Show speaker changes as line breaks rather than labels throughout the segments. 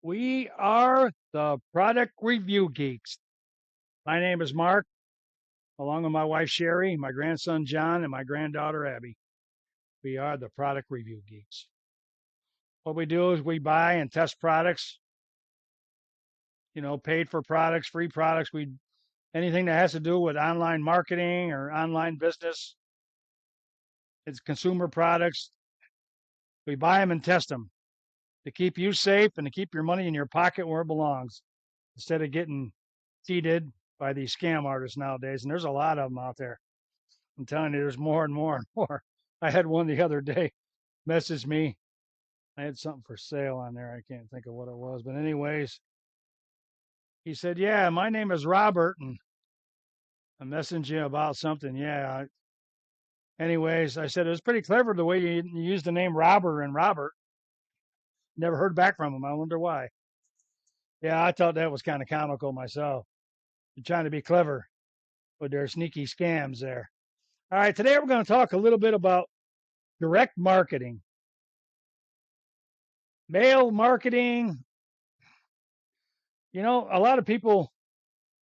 We are the product review geeks. My name is Mark, along with my wife Sherry, my grandson John, and my granddaughter Abby. We are the product review geeks. What we do is we buy and test products, paid for products, free products. We anything that has to do with online marketing or online business. It's consumer products. We buy them and test them to keep you safe and to keep your money in your pocket where it belongs instead of getting cheated by these scam artists nowadays. And there's a lot of them out there. I'm telling you, there's more and more and more. I had one the other day message me. I had something for sale on there. I can't think of what it was. But, anyways, he said, "Yeah, my name is Robert, and I'm messaging you about something." Yeah. Anyways, I said, "It was pretty clever the way you used the name Robert and Robert." Never heard back from him. I wonder why. Yeah, I thought that was kind of comical myself. They're trying to be clever with their sneaky scams there. All right, today we're going to talk a little bit about direct marketing, mail marketing. A lot of people,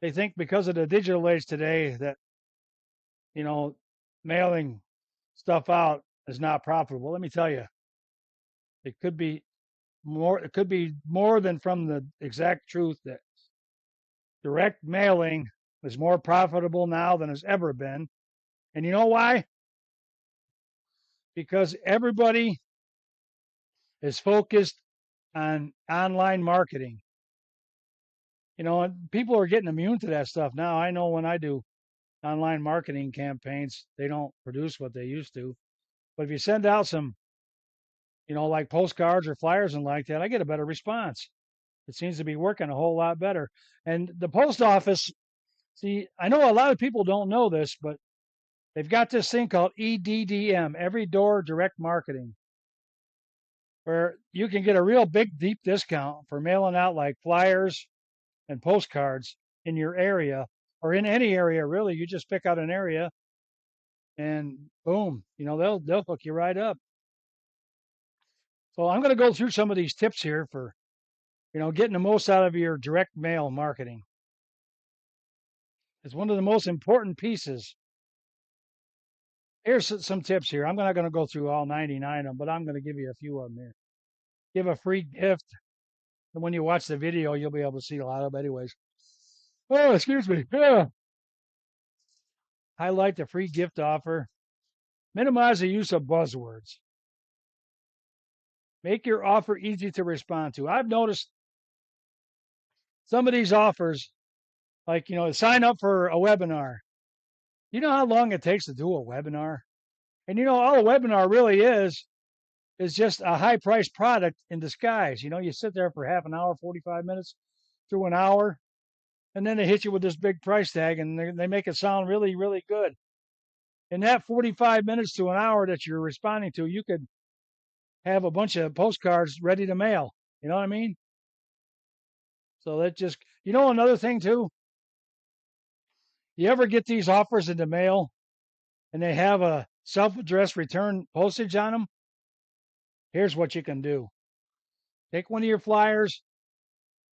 they think because of the digital age today that, you know, mailing stuff out is not profitable. Let me tell you, it could be more than from the exact truth that direct mailing is more profitable now than it's ever been. And you know why? Because everybody is focused on online marketing. And people are getting immune to that stuff now. I know when I do online marketing campaigns, they don't produce what they used to. But if you send out some, like postcards or flyers and like that, I get a better response. It seems to be working a whole lot better. And the post office, see, I know a lot of people don't know this, but they've got this thing called EDDM, every door direct marketing, where you can get a real big, deep discount for mailing out like flyers and postcards in your area or in any area, really. You just pick out an area and boom, they'll hook you right up. So I'm going to go through some of these tips here for, getting the most out of your direct mail marketing. It's one of the most important pieces. Here's some tips here. I'm not going to go through all 99 of them, but I'm going to give you a few of them here. Give a free gift. And when you watch the video, you'll be able to see a lot of them anyways. Oh, excuse me. Yeah. Highlight the free gift offer. Minimize the use of buzzwords. Make your offer easy to respond to. I've noticed some of these offers, like, sign up for a webinar. You know how long it takes to do a webinar? And all a webinar really is just a high priced product in disguise. You sit there for half an hour, 45 minutes to an hour, and then they hit you with this big price tag and they make it sound really, really good. In that 45 minutes to an hour that you're responding to, you could have a bunch of postcards ready to mail. You know what I mean? So that just, another thing too, you ever get these offers in the mail and they have a self addressed return postage on them? Here's what you can do: take one of your flyers,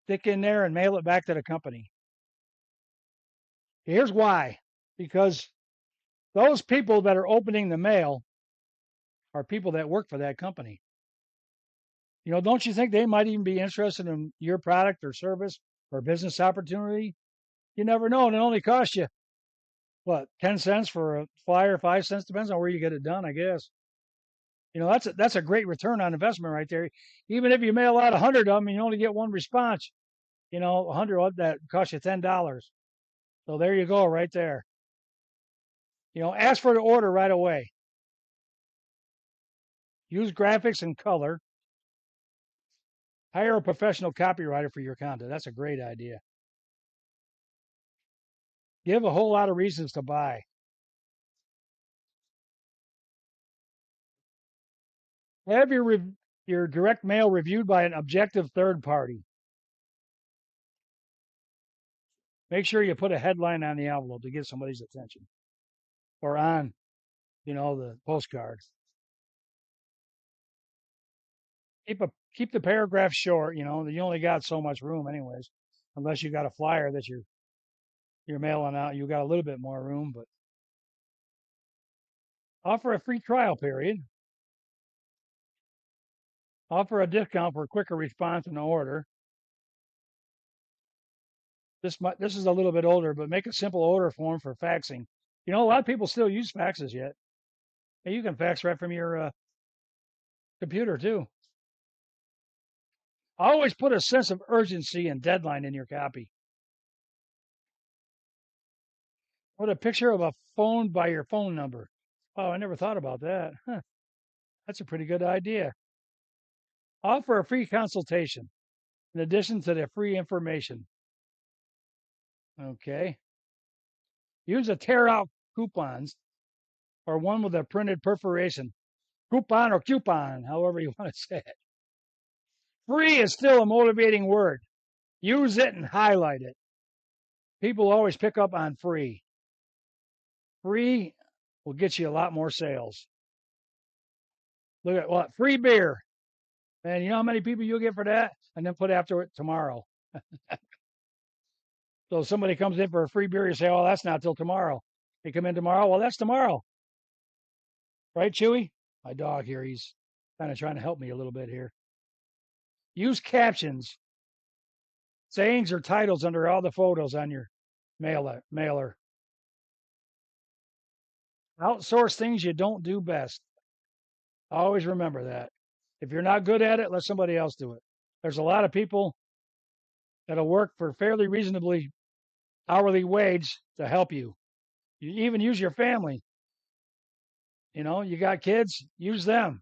stick in there, and mail it back to the company. Here's why: because those people that are opening the mail are people that work for that company. Don't you think they might even be interested in your product or service or business opportunity? You never know. And it only costs you, what, 10 cents for a flyer, 5 cents, depends on where you get it done, I guess. That's a great return on investment right there. Even if you mail out 100 of them and you only get one response, 100 of that costs you $10. So there you go, right there. Ask for the order right away. Use graphics and color. Hire a professional copywriter for your content. That's a great idea. Give a whole lot of reasons to buy. Have your direct mail reviewed by an objective third party. Make sure you put a headline on the envelope to get somebody's attention, or on, the postcard. Keep the paragraph short. You know, you only got so much room, anyways, unless you got a flyer that you're mailing out. You got a little bit more room, but offer a free trial period. Offer a discount for quicker response in the order. This is a little bit older, but make a simple order form for faxing. You know, a lot of people still use faxes yet. Hey, you can fax right from your computer too. Always put a sense of urgency and deadline in your copy. Put a picture of a phone by your phone number. Oh, I never thought about that. Huh, that's a pretty good idea. Offer a free consultation in addition to the free information. Okay. Use a tear out coupons or one with a printed perforation. Coupon or coupon, however you want to say it. Free is still a motivating word. Use it and highlight it. People always pick up on free. Free will get you a lot more sales. Look at what? Free beer. And you know how many people you'll get for that? And then put after it tomorrow. So if somebody comes in for a free beer, you say, oh, that's not till tomorrow. They come in tomorrow. Well, that's tomorrow. Right, Chewy? My dog here, he's kind of trying to help me a little bit here. Use captions, sayings, or titles under all the photos on your mailer. Outsource things you don't do best. Always remember that. If you're not good at it, let somebody else do it. There's a lot of people that'll work for fairly reasonably hourly wage to help you. You even use your family. You know, you got kids, use them.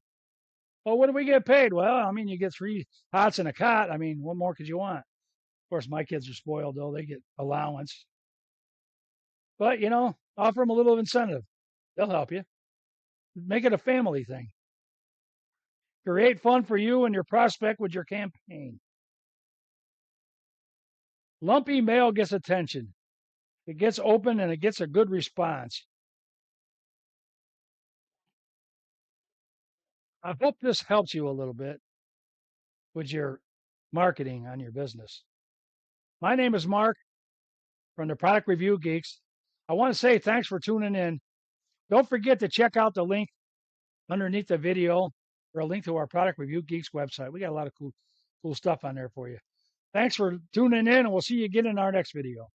Well, what do we get paid? Well, I mean, you get 3 hots and a cot. I mean, what more could you want? Of course, my kids are spoiled, though. They get allowance. But, you know, offer them a little incentive. They'll help you. Make it a family thing. Create fun for you and your prospect with your campaign. Lumpy mail gets attention. It gets open and it gets a good response. I hope this helps you a little bit with your marketing on your business. My name is Mark from the Product Review Geeks. I want to say thanks for tuning in. Don't forget to check out the link underneath the video or a link to our Product Review Geeks website. We got a lot of cool stuff on there for you. Thanks for tuning in, and we'll see you again in our next video.